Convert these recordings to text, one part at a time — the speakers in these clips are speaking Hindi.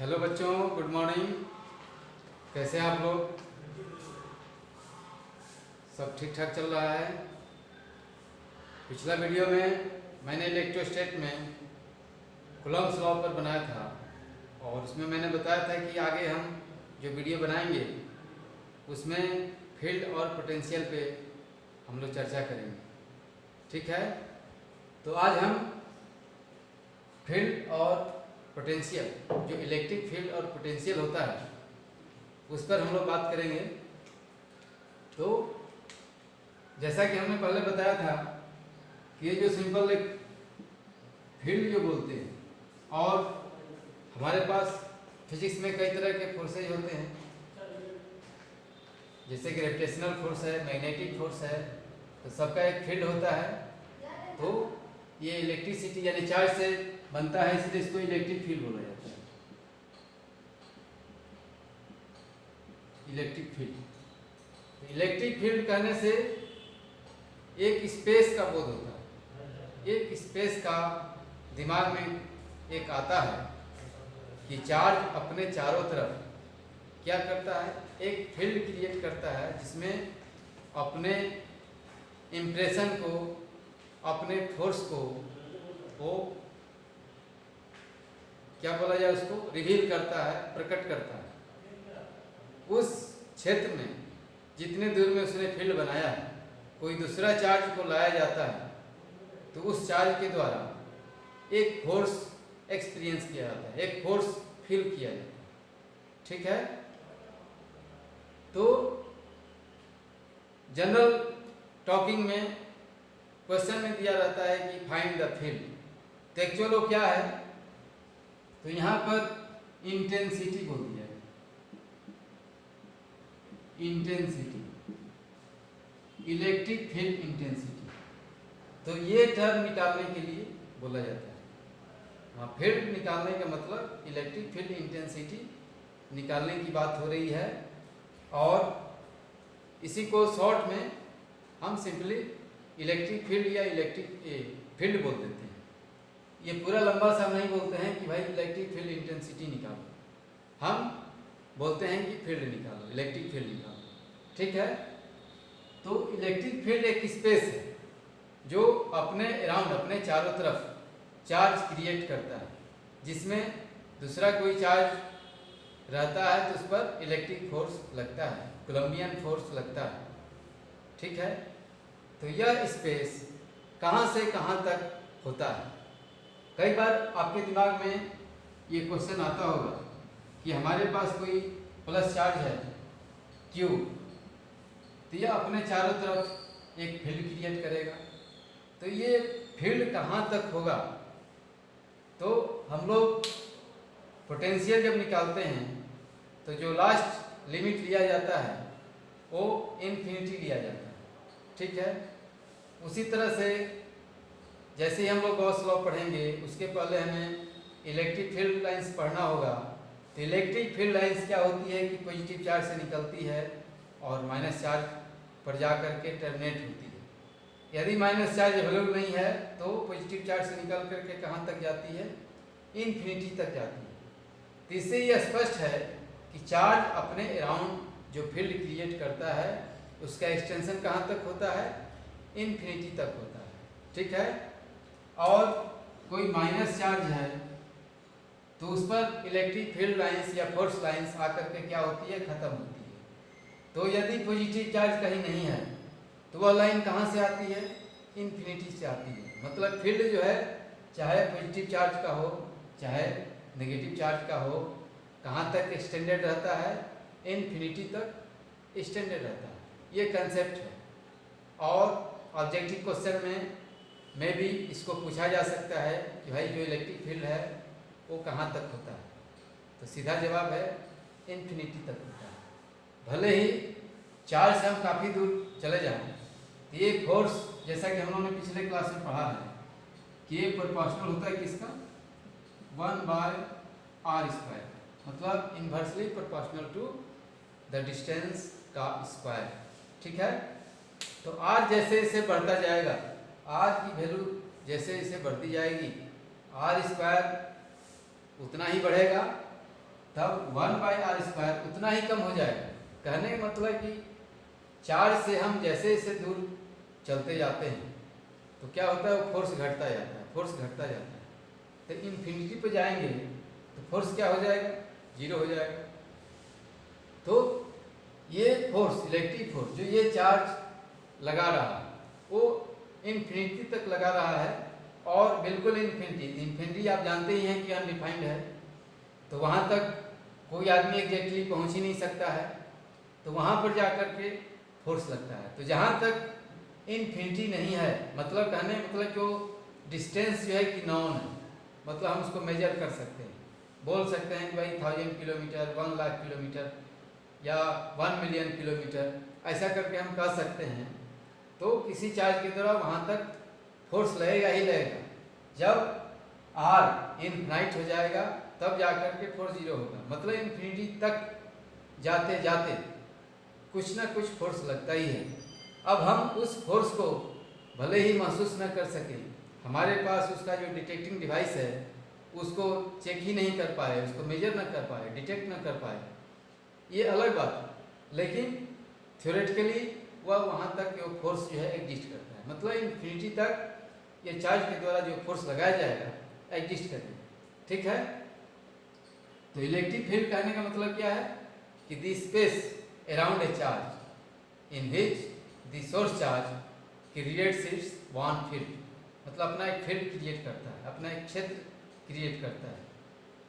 हेलो बच्चों, गुड मॉर्निंग। कैसे हैं आप लोग? सब ठीक ठाक चल रहा है। पिछला वीडियो में मैंने इलेक्ट्रोस्टैट में कूलम्ब्स लॉ पर बनाया था और उसमें मैंने बताया था कि आगे हम जो वीडियो बनाएंगे उसमें फील्ड और पोटेंशियल पे हम लोग चर्चा करेंगे। ठीक है, तो आज हम फील्ड और पोटेंशियल, जो इलेक्ट्रिक फील्ड और पोटेंशियल होता है, उस पर हम लोग बात करेंगे। तो जैसा कि हमने पहले बताया था कि ये जो सिंपल एक फील्ड जो बोलते हैं, और हमारे पास फिजिक्स में कई तरह के फोर्सेज होते हैं, जैसे कि ग्रेविटेशनल फोर्स है, मैग्नेटिक फोर्स है, तो सबका एक फील्ड होता है। तो ये इलेक्ट्रिसिटी यानी चार्ज से बनता है, इसलिए इसको इलेक्ट्रिक फील्ड बोला जाता है। इलेक्ट्रिक फील्ड, इलेक्ट्रिक फील्ड कहने से एक स्पेस का बोध होता है। एक स्पेस का दिमाग में एक आता है कि चार्ज अपने चारों तरफ क्या करता है, एक फील्ड क्रिएट करता है जिसमें अपने इम्प्रेशन को, अपने फोर्स को वो क्या बोला जाए, उसको रिवील करता है, प्रकट करता है। उस क्षेत्र में जितने दूर में उसने फील्ड बनाया है, कोई दूसरा चार्ज को लाया जाता है तो उस चार्ज के द्वारा एक फोर्स एक्सपीरियंस किया जाता है, एक फोर्स फील किया जाता है। ठीक है, तो जनरल टॉकिंग में क्वेश्चन में दिया रहता है कि फाइंड द फील्ड। तो एक्चुअल वो क्या है, तो यहां पर इंटेंसिटी बोल दिया है। Intensity, electric field intensity. तो ये टर्म निकालने के लिए बोला जाता है। हाँ, फील्ड निकालने का मतलब इलेक्ट्रिक फील्ड इंटेंसिटी निकालने की बात हो रही है, और इसी को शॉर्ट में हम सिंपली इलेक्ट्रिक फील्ड या इलेक्ट्रिक फील्ड बोल देते हैं। ये पूरा लंबा सा नहीं बोलते हैं कि भाई इलेक्ट्रिक फील्ड इंटेंसिटी निकालो, हम बोलते हैं कि फील्ड निकालो, इलेक्ट्रिक फील्ड निकालो। ठीक है, तो इलेक्ट्रिक फील्ड एक स्पेस है जो अपने अराउंड, अपने चारों तरफ चार्ज क्रिएट करता है, जिसमें दूसरा कोई चार्ज रहता है तो उस पर इलेक्ट्रिक फोर्स लगता है, कोलम्बियन फोर्स लगता है। ठीक है, तो यह स्पेस कहाँ से कहाँ तक होता है। कई बार आपके दिमाग में ये क्वेश्चन आता होगा कि हमारे पास कोई प्लस चार्ज है Q, तो यह अपने चारों तरफ एक फील्ड क्रिएट करेगा। तो ये फील्ड कहाँ तक होगा, तो हम लोग पोटेंशियल जब निकालते हैं तो जो लास्ट लिमिट लिया जाता है वो इन्फिनिटी लिया जाता है। ठीक है, उसी तरह से जैसे ही हम लोग गॉस लॉ पढ़ेंगे उसके पहले हमें इलेक्ट्रिक फील्ड लाइंस पढ़ना होगा। तो इलेक्ट्रिक फील्ड लाइंस क्या होती है कि पॉजिटिव चार्ज से निकलती है और माइनस चार्ज पर जा करके टर्मिनेट होती है। यदि माइनस चार्ज अवेलेबल नहीं है तो पॉजिटिव चार्ज से निकल करके कहाँ तक जाती है, इन्फिनिटी तक जाती है। तो इससे ये स्पष्ट है कि चार्ज अपने अराउंड जो फील्ड क्रिएट करता है उसका एक्सटेंशन कहाँ तक होता है, इन्फिनिटी तक होता है। ठीक है, और कोई माइनस चार्ज है तो उस पर इलेक्ट्रिक फील्ड लाइंस या फोर्स लाइंस आकर के क्या होती है, खत्म होती है। तो यदि पॉजिटिव चार्ज कहीं नहीं है तो वह लाइन कहाँ से आती है, इन्फिनिटी से आती है। मतलब फील्ड जो है चाहे पॉजिटिव चार्ज का हो चाहे नेगेटिव चार्ज का हो, कहाँ तक एक्सटेंडेड रहता है, इन्फिनिटी तक एक्सटेंडेड रहता है। ये कंसेप्ट है, और ऑब्जेक्टिव क्वेश्चन में भी इसको पूछा जा सकता है कि भाई जो इलेक्ट्रिक फील्ड है वो कहाँ तक होता है, तो सीधा जवाब है इन्फिनिटी तक होता है। भले ही चार्ज से हम काफ़ी दूर चले जाएं, ये फोर्स जैसा कि हम लोगों ने पिछले क्लास में पढ़ा है कि ये प्रोपोर्शनल होता है किसका, 1/r², मतलब inversely proportional to the distance का स्क्वायर। ठीक है, तो r जैसे जैसे बढ़ता जाएगा, r की वैल्यू जैसे जैसे बढ़ती जाएगी, r² उतना ही बढ़ेगा तब 1/r² उतना ही कम हो जाएगा। कहने का मतलब कि चार्ज से हम जैसे जैसे दूर चलते जाते हैं तो क्या होता है, वो फोर्स घटता जाता है, फोर्स घटता जाता है। तो इन्फिनिटी पे जाएंगे तो फोर्स क्या हो जाएगा, 0 हो जाएगा। तो ये फोर्स, इलेक्ट्रिक फोर्स जो ये चार्ज लगा रहा है वो इन्फिनिटी तक लगा रहा है, और बिल्कुल इन्फिनिटी आप जानते ही हैं कि अनडिफाइंड है, तो वहाँ तक कोई आदमी एग्जैक्टली पहुँच ही नहीं सकता है, तो वहाँ पर जा कर के फोर्स लगता है। तो जहाँ तक इन्फिनिटी नहीं है, मतलब कहने मतलब कि वो डिस्टेंस जो है कि नॉन है, मतलब हम उसको मेजर कर सकते हैं, बोल सकते हैं कि भाई 1000 किलोमीटर, 1 लाख किलोमीटर या 1 मिलियन किलोमीटर, ऐसा करके हम कह सकते हैं। तो किसी चार्ज के द्वारा वहाँ तक फोर्स लगेगा ही लगेगा। जब r इनफाइनाइट हो जाएगा तब जाकर के फोर्स 0 होगा, मतलब इन्फिनिटी तक जाते जाते कुछ ना कुछ फोर्स लगता ही है। अब हम उस फोर्स को भले ही महसूस न कर सकें, हमारे पास उसका जो डिटेक्टिंग डिवाइस है उसको चेक ही नहीं कर पाए, उसको मेजर न कर पाए, डिटेक्ट न कर पाए, ये अलग बात है। लेकिन थ्योरेटिकली वह वहाँ तक वो फोर्स जो है एग्जिस्ट करता है, मतलब इन्फिनिटी तक ये चार्ज के द्वारा जो फोर्स लगाया जाएगा एग्जिस्ट करेगा। ठीक है, तो इलेक्ट्रिक फील्ड कहने का मतलब क्या है कि the space around a charge in which the source charge creates it's one field, मतलब अपना एक फील्ड क्रिएट करता है, अपना एक क्षेत्र क्रिएट करता है।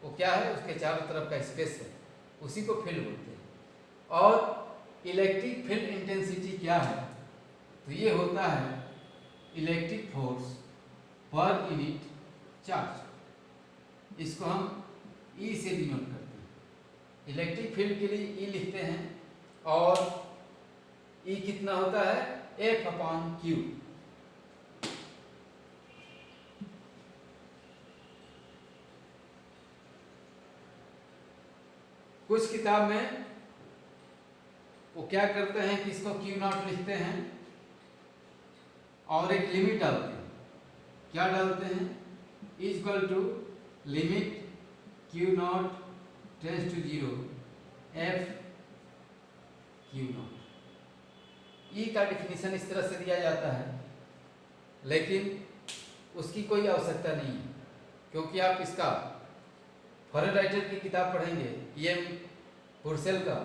वो क्या है, उसके चारों तरफ का स्पेस है, उसी को फील्ड बोलते हैं। और इलेक्ट्रिक फील्ड इंटेंसिटी क्या है, तो ये होता है electric force per unit charge, इसको हम ई से डिनोट करते हैं। इलेक्ट्रिक फील्ड के लिए ई लिखते हैं, और ई कितना होता है, F/Q। कुछ किताब में वो क्या करते हैं कि इसको Q0 लिखते हैं और एक लिमिट डालते हैं। क्या डालते हैं, equal to limit Q0 tends to 0 F/Q0। E का डिफिनीशन इस तरह से दिया जाता है, लेकिन उसकी कोई आवश्यकता नहीं है, क्योंकि आप इसका फैराडाइट की किताब पढ़ेंगे EM पुर्सेल का,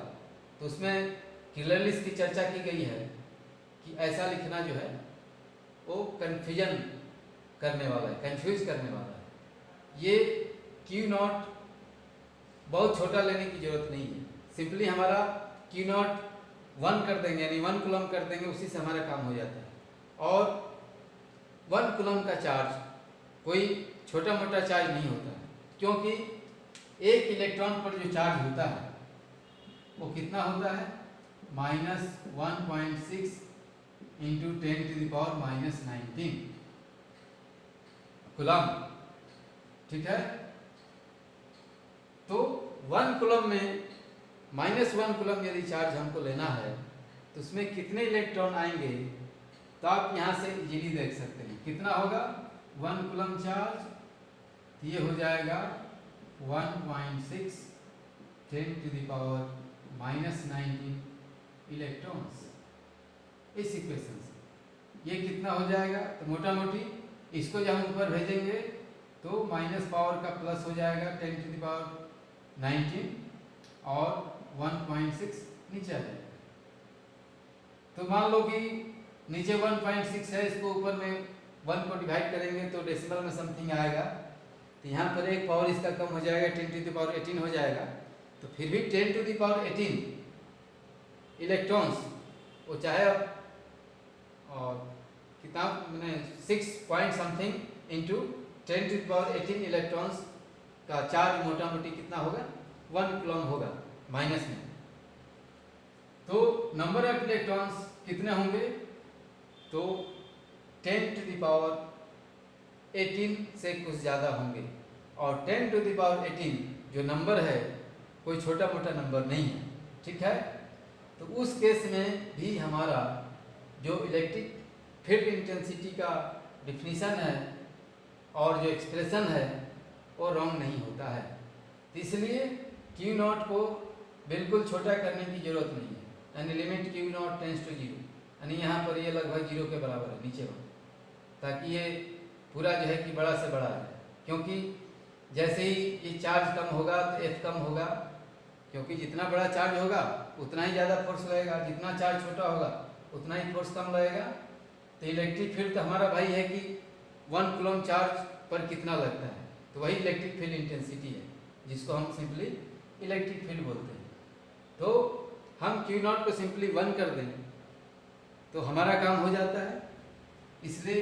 तो उसमें क्लियरली इसकी चर्चा की गई है कि ऐसा लिखना जो है वो कन्फ्यूजन करने वाला है, कंफ्यूज करने वाला है। ये Q0 बहुत छोटा लेने की जरूरत नहीं है, सिंपली हमारा Q0 1 कर देंगे, यानी 1 कूलम कर देंगे, उसी से हमारा काम हो जाता है। और 1 कूलम का चार्ज कोई छोटा मोटा चार्ज नहीं होता है, क्योंकि एक इलेक्ट्रॉन पर जो चार्ज होता है वो कितना होता है, -1.6 इंटू 10⁻⁻19 कूलम। ठीक है, तो 1 कूलम में -1 कूलम यदि चार्ज हमको लेना है तो उसमें कितने इलेक्ट्रॉन आएंगे, तो आप यहाँ से इजीली देख सकते हैं कितना होगा। 1 कूलम चार्ज ये हो जाएगा 1.6 10⁻⁻19 इलेक्ट्रॉन्स। इस इक्वेशन से ये कितना हो जाएगा, तो मोटा मोटी इसको जब हम ऊपर भेजेंगे तो माइनस पावर का प्लस हो जाएगा 10⁻19 और 1.6 नीचे आ जाएगा। तो मान लो कि नीचे 1.6 है, इसको ऊपर में 1 को डिवाइड करेंगे तो डेसिमल में समथिंग आएगा, तो यहाँ पर एक पावर इसका कम हो जाएगा, 10⁻18 हो जाएगा। तो फिर भी 10⁻18 इलेक्ट्रॉन्स, वो चाहे और कितना मैंने 6 पॉइंट समथिंग इंटू 10⁻18 इलेक्ट्रॉन्स का चार्ज मोटा मोटी कितना होगा, 1 कूलम होगा माइनस में। तो नंबर ऑफ इलेक्ट्रॉन्स कितने होंगे, तो 10⁻18 से कुछ ज़्यादा होंगे। और 10⁻18 जो नंबर है कोई छोटा मोटा नंबर नहीं है। ठीक है, तो उस केस में भी हमारा जो इलेक्ट्रिक फील्ड इंटेंसिटी का डिफिनीशन है और जो एक्सप्रेशन है वो रॉन्ग नहीं होता है। तो इसलिए क्यू नॉट को बिल्कुल छोटा करने की जरूरत नहीं है, यानी limit Q naught tends to zero, यानी यहाँ पर ये लगभग जीरो के बराबर है नीचे वाला, ताकि ये पूरा जो है कि बड़ा से बड़ा है। क्योंकि जैसे ही ये चार्ज कम होगा तो एफ कम होगा, क्योंकि जितना बड़ा चार्ज होगा उतना ही ज़्यादा फोर्स लगेगा, जितना चार्ज छोटा होगा उतना ही फोर्स कम लगेगा। तो इलेक्ट्रिक फील्ड तो हमारा भाई है कि 1 कूलम चार्ज पर कितना लगता है, तो वही इलेक्ट्रिक फील्ड इंटेंसिटी है, जिसको हम सिंपली इलेक्ट्रिक फील्ड बोलते हैं। तो हम क्यू नॉट को सिंपली 1 कर दें तो हमारा काम हो जाता है। इसलिए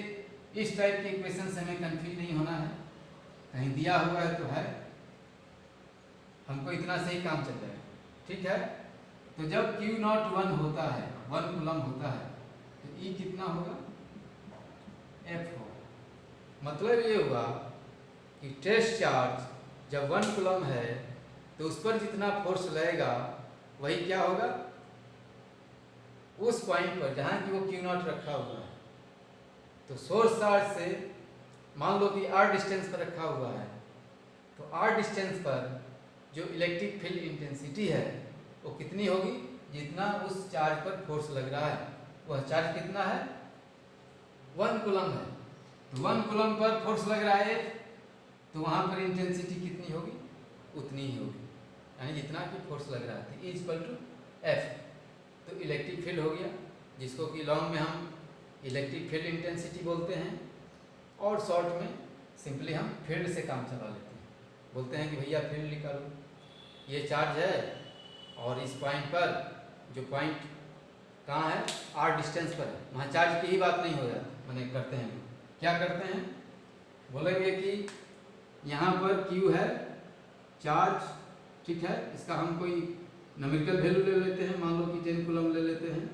इस टाइप के इक्वेशन से हमें कंफ्यूज नहीं होना है, कहीं दिया हुआ है तो है, हमको इतना से ही काम चल जाएगा, ठीक है। तो जब क्यू नॉट 1 होता है, 1 कूलम होता है, तो ई कितना होगा, एफ होगा। मतलब ये हुआ कि टेस्ट चार्ज जब 1 कूलम है तो उस पर जितना फोर्स लगेगा वही क्या होगा, उस पॉइंट पर जहाँ की वो क्यू नॉट रखा हुआ है। तो सोर्स चार्ज से मान लो कि r डिस्टेंस पर रखा हुआ है, तो r डिस्टेंस पर जो इलेक्ट्रिक फील्ड इंटेंसिटी है वो कितनी होगी, जितना उस चार्ज पर फोर्स लग रहा है। वह चार्ज कितना है, 1 कूलम है, तो 1 कूलम पर फोर्स लग रहा है, तो वहाँ पर इंटेंसिटी कितनी होगी, उतनी ही होगी, यानी जितना कि फोर्स लग रहा है। E इक्वल टू एफ, तो इलेक्ट्रिक फील्ड हो गया, जिसको कि लॉन्ग में हम इलेक्ट्रिक फील्ड इंटेंसिटी बोलते हैं, और शॉर्ट में सिंपली हम फील्ड से काम चला लेते हैं, बोलते हैं कि भैया फील्ड निकालो। ये चार्ज है और इस पॉइंट पर, जो पॉइंट कहाँ है, r डिस्टेंस पर है, वहाँ चार्ज की ही बात नहीं हो जाती, मैंने करते हैं क्या करते हैं, बोलेंगे कि यहाँ पर q है चार्ज, ठीक है, इसका हम कोई न्यूमेरिकल वैल्यू ले लेते हैं, मान लो कि 10 कूलम ले लेते हैं।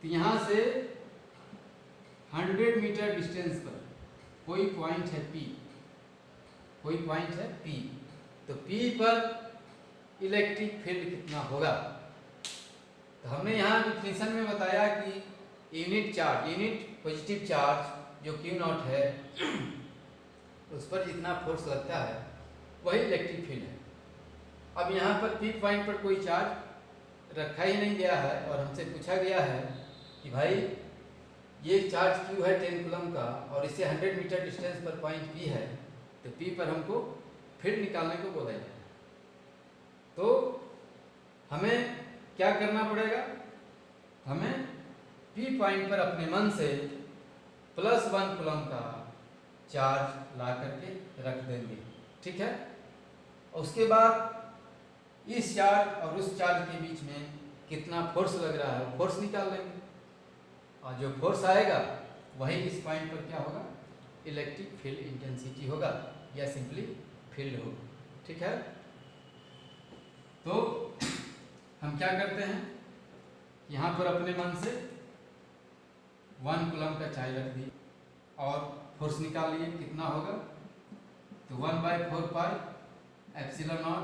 तो यहाँ से 100 मीटर डिस्टेंस पर कोई पॉइंट है P, कोई पॉइंट है P, तो P पर इलेक्ट्रिक फील्ड कितना होगा। तो हमने यहाँ डिफिनीशन में बताया कि unit charge, unit positive charge जो क्यू नॉट है उस पर जितना फोर्स लगता है वही इलेक्ट्रिक फील्ड है। अब यहाँ पर P पॉइंट पर कोई चार्ज रखा ही नहीं गया है और हमसे पूछा गया है कि भाई ये चार्ज Q है 10 कूलम का और इसे 100 मीटर डिस्टेंस पर पॉइंट P है, तो P पर हमको फील्ड निकालने को बोला जाए। तो हमें क्या करना पड़ेगा, हमें P पॉइंट पर अपने मन से +1 कूलम का चार्ज ला करके रख देंगे, ठीक है। उसके बाद इस चार्ज और उस चार्ज के बीच में कितना फोर्स लग रहा है वो फोर्स निकाल लेंगे, और जो फोर्स आएगा वही इस पॉइंट पर क्या होगा, इलेक्ट्रिक फील्ड इंटेंसिटी होगा या सिंपली फील्ड होगा, ठीक है। तो हम क्या करते हैं, यहाँ पर अपने मन से 1 कूलम का चार्ज रख दिए और फोर्स निकाल लिए, कितना होगा, तो 1/4 पाई एप्सिलॉन नॉट,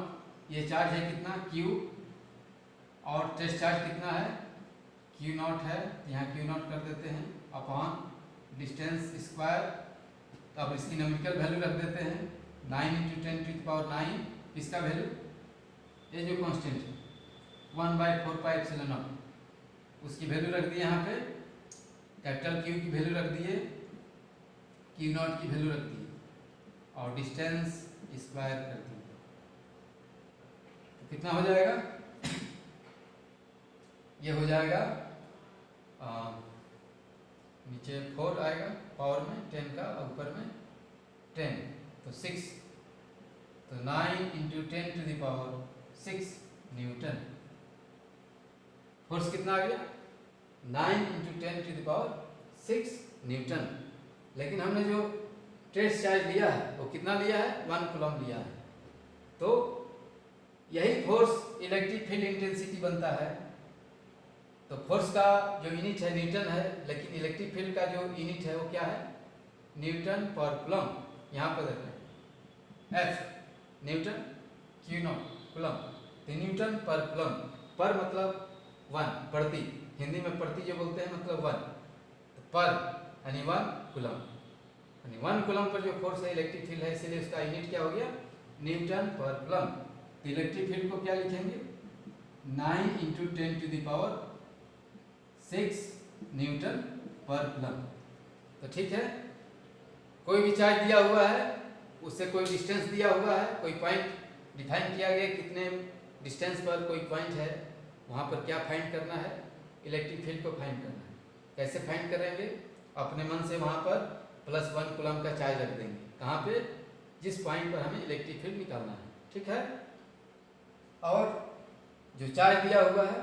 ये चार्ज है कितना Q, और टेस्ट चार्ज कितना है Q नॉट है, यहाँ Q नॉट कर देते हैं अपॉन डिस्टेंस स्क्वायर। तो अब इसकी न्यूमेरिकल वैल्यू रख देते हैं 9 × 10⁹, इसका वैल्यू ये जो कांस्टेंट है 1/4 पाई एप्सिलॉन नॉट, उसकी वैल्यू रख दी, यहाँ पे कैपिटल Q की वैल्यू रख दिए, Q नॉट की वैल्यू रख दी और डिस्टेंस स्क्वायर कर दी। तो कितना हो जाएगा, ये हो जाएगा नीचे 4 आएगा पावर में 10 का और ऊपर में 10, तो 6, तो 9 × 10⁶ न्यूटन। फोर्स कितना आ गया, 9 × 10⁶ न्यूटन। लेकिन हमने जो टेस्ट चार्ज लिया है वो कितना लिया है, 1 कूलम लिया है। तो यही फोर्स इलेक्ट्रिक फील्ड इंटेंसिटी बनता है। तो फोर्स का जो यूनिट है न्यूटन है, लेकिन इलेक्ट्रिक फील्ड का जो यूनिट है वो क्या है, न्यूटन पर कूलम। यहाँ पर देखें F Newton, Q not coulomb, तो न्यूटन पर कूलम, पर मतलब 1, प्रति, हिंदी में प्रति जो बोलते हैं मतलब 1, तो पर यानी 1 कूलम, यानी 1 कूलम पर जो फोर्स है इलेक्ट्रिक फील्ड है, इसलिए उसका यूनिट क्या हो गया, न्यूटन पर कूलम। तो इलेक्ट्रिक फील्ड को क्या लिखेंगे, 9 × 10⁶ न्यूटन पर कूलम। तो ठीक है, कोई भी चार्ज दिया हुआ है, उससे कोई डिस्टेंस दिया हुआ है, कोई पॉइंट डिफाइन किया गया कितने डिस्टेंस पर कोई पॉइंट है, वहाँ पर क्या फाइंड करना है, इलेक्ट्रिक फील्ड को फाइंड करना है। कैसे फाइंड करेंगे, अपने मन से वहाँ पर +1 कूलम का चार्ज रख देंगे, कहाँ पे, जिस पॉइंट पर हमें इलेक्ट्रिक फील्ड निकालना है। ठीक है, और जो चार्ज दिया हुआ है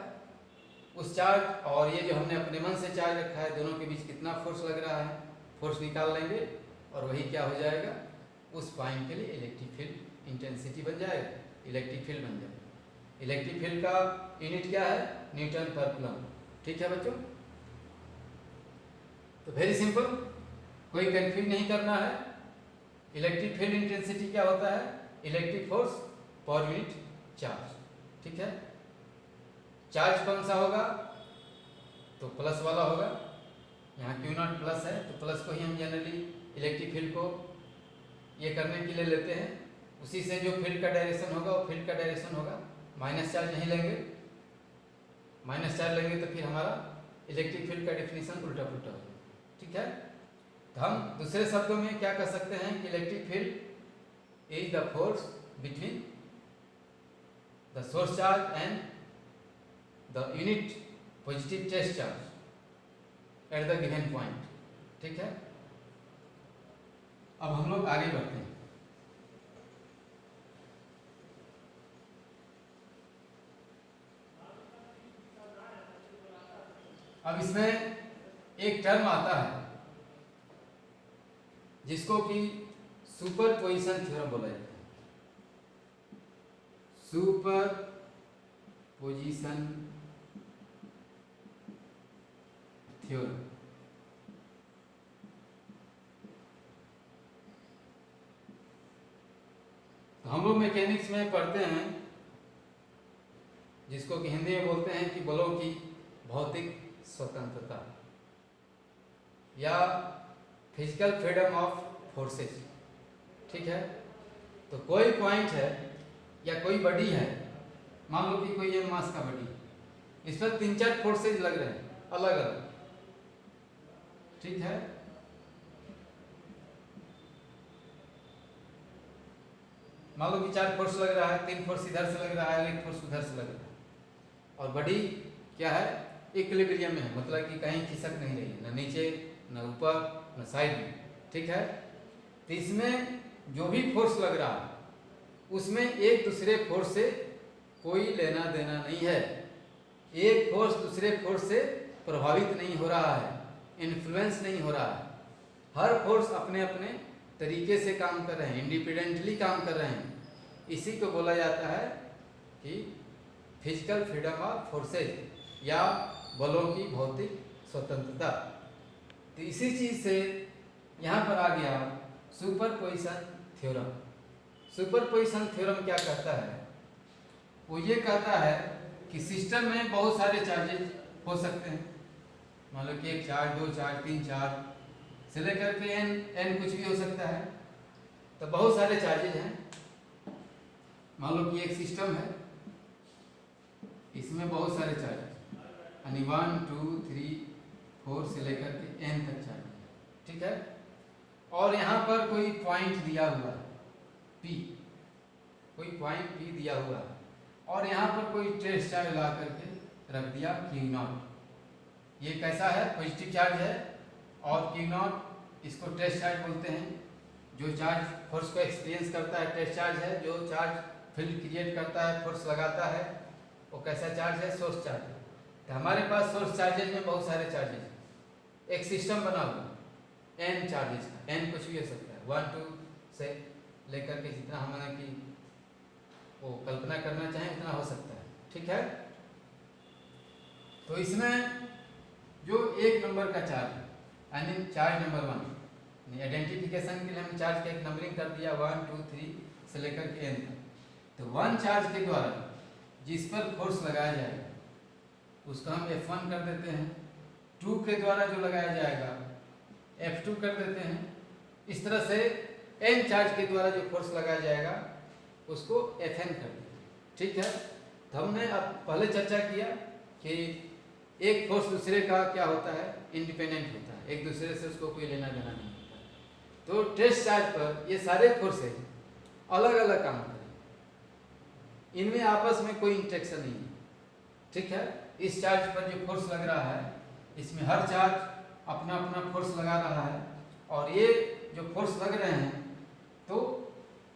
उस चार्ज और ये जो हमने अपने मन से चार्ज रखा है, दोनों के बीच कितना फोर्स लग रहा है, फोर्स निकाल लेंगे और वही क्या हो जाएगा, उस पॉइंट के लिए इलेक्ट्रिक फील्ड इंटेंसिटी बन जाएगा, इलेक्ट्रिक फील्ड बन जाएगा। इलेक्ट्रिक फील्ड का यूनिट क्या है, न्यूटन पर कूलम। ठीक है बच्चों, तो वेरी सिंपल, कोई कंफ्यूज नहीं करना है। इलेक्ट्रिक फील्ड इंटेंसिटी क्या होता है, electric force per unit charge. ठीक है, चार्ज कौन सा होगा, तो प्लस वाला होगा, यहाँ Q0 प्लस है तो प्लस को ही हम जनरली इलेक्ट्रिक फील्ड को ये करने के लिए लेते हैं। उसी से जो फील्ड का डायरेक्शन होगा वो फील्ड का डायरेक्शन होगा। माइनस चार्ज नहीं लेंगे, माइनस चार्ज लेंगे तो फिर हमारा इलेक्ट्रिक फील्ड का डेफिनेशन उल्टा पुल्टा होगा। ठीक है, तो हम दूसरे शब्दों में क्या कर सकते हैं कि electric field is the force between the source charge and the unit positive test charge at the given point. ठीक है, अब हम लोग आगे बढ़ते हैं। अब इसमें एक टर्म आता है जिसको कि सुपरपोजिशन थ्योरम बोला जाता है। Superposition theorem. तो हम लोग मैकेनिक्स में पढ़ते हैं जिसको कि हिंदी में बोलते हैं कि बलों की भौतिक स्वतंत्रता या फिजिकल फ्रीडम ऑफ फोर्सेस। ठीक है, तो कोई पॉइंट है या कोई बॉडी है, मान लो कि कोई ये मास का बॉडी, इस पर 3-4 फोर्सेज लग रहे हैं अलग अलग। ठीक है, मान लो कि 4 फोर्स लग रहा है, 3 फोर्स इधर से लग रहा है, 1 फोर्स उधर से लग रहा है, और बॉडी क्या है, इक्विलिब्रियम में है, मतलब कि कहीं खिसक नहीं रही है, न नीचे न ऊपर न साइड में। ठीक है, तो इसमें जो भी फोर्स लग रहा है उसमें एक दूसरे फोर्स से कोई लेना देना नहीं है, एक फोर्स दूसरे फोर्स से प्रभावित नहीं हो रहा है, इन्फ्लुएंस नहीं हो रहा है। हर फोर्स अपने अपने तरीके से काम कर रहे हैं, इंडिपेंडेंटली काम कर रहे हैं। इसी को बोला जाता है कि फिजिकल फ्रीडम ऑफ फोर्सेज या बलों की भौतिक स्वतंत्रता। तो इसी चीज से यहाँ पर आ गया सुपरपोजिशन थ्योरम। सुपरपोजिशन थ्योरम क्या कहता है, वो ये कहता है कि सिस्टम में बहुत सारे चार्जेज हो सकते हैं। मान लो कि 1 चार्ज, 2 चार्ज, 3 चार्ज से लेकर के n कुछ भी हो सकता है। तो बहुत सारे चार्जेज हैं। मान लो कि एक सिस्टम है, इसमें बहुत सारे चार्जेज यानी 1 2 3 4 से लेकर के n तक चार्ज। ठीक है, और यहाँ पर कोई पॉइंट दिया हुआ है P, कोई पॉइंट P दिया हुआ है, और यहाँ पर कोई ट्रेस चार्ज ला करके रख दिया Q0। ये कैसा है, पॉजिटिव चार्ज है, और Q0 इसको ट्रेस चार्ज बोलते हैं। जो चार्ज फोर्स को एक्सपीरियंस करता है ट्रेस चार्ज है, जो चार्ज फील्ड क्रिएट करता है, फोर्स लगाता है, वो कैसा चार्ज है, सोर्स चार्ज। तो हमारे पास सोर्स चार्जेज में बहुत सारे चार्जेज, एक सिस्टम बना हुआ n चार्जेस का, n कुछ भी हो सकता है, 1 2 से लेकर के जितना हमने की वो कल्पना करना चाहें उतना हो सकता है। ठीक है, तो इसमें जो 1 नंबर का चार्ज यानी चार्ज नंबर 1, आइडेंटिफिकेशन के लिए हम चार्ज का एक नंबरिंग कर दिया 1 2 3 से लेकर के n तक। तो 1 चार्ज के द्वारा जिस पर फोर्स लगाया जाएगा उसका हम F1 कर देते हैं, 2 के द्वारा जो लगाया जाएगा F2 कर देते हैं। इस तरह से n चार्ज के द्वारा जो फोर्स लगाया जाएगा उसको Fn कर देते हैं। ठीक है। तो हमने अब पहले चर्चा किया कि एक फोर्स दूसरे का क्या होता है, इंडिपेंडेंट होता है, एक दूसरे से उसको कोई लेना देना नहीं होता। तो टेस्ट चार्ज पर ये सारे फोर्सेज अलग अलग काम करें, इनमें आपस में कोई इंटरेक्शन नहीं है, ठीक है। इस चार्ज पर जो फोर्स लग रहा है, इसमें हर चार्ज अपना अपना फोर्स लगा रहा है, और ये जो फोर्स लग रहे हैं तो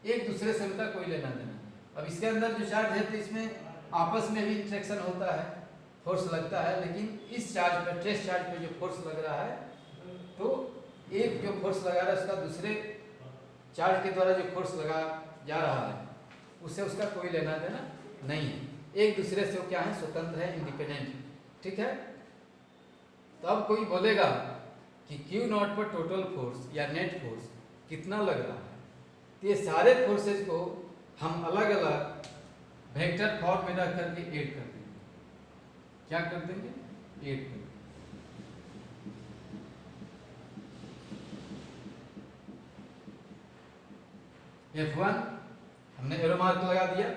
एक दूसरे से उनका कोई लेना देना नहीं। अब इसके अंदर जो चार्ज है तो इसमें आपस में भी इंटरेक्शन होता है, फोर्स लगता है, लेकिन इस चार्ज पर, टेस्ट चार्ज पर जो फोर्स लग रहा है, तो एक जो फोर्स लगा रहा है उसका दूसरे चार्ज के द्वारा जो फोर्स लगा जा रहा है उससे उसका कोई लेना देना नहीं है, एक दूसरे से वो क्या है, स्वतंत्र है, इंडिपेंडेंट, ठीक है। तो अब कोई बोलेगा कि Q नॉट पर टोटल फोर्स या नेट फोर्स कितना लग रहा है, तो ये सारे फोर्सेज को हम अलग अलग वेक्टर फॉर्म में रख करके ऐड कर देंगे। क्या कर देंगे, ऐड कर देंगे। F1 हमने एरो मार्क लगा दिया।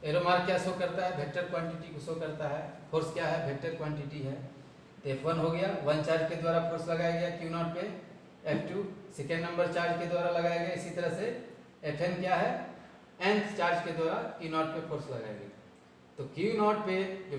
एरो मार्क क्या शो करता है, वेक्टर क्वांटिटी को शो करता है। फोर्स क्या है, वेक्टर क्वांटिटी है। तो F1 हो गया, वन चार्ज के द्वारा फोर्स लगाया गया Q नॉट पे। F2 सेकेंड नंबर चार्ज के द्वारा लगाया गया। इसी तरह से Fn क्या है, nth चार्ज के द्वारा Q नॉट पे फोर्स लगाया गया। तो Q नॉट पे जो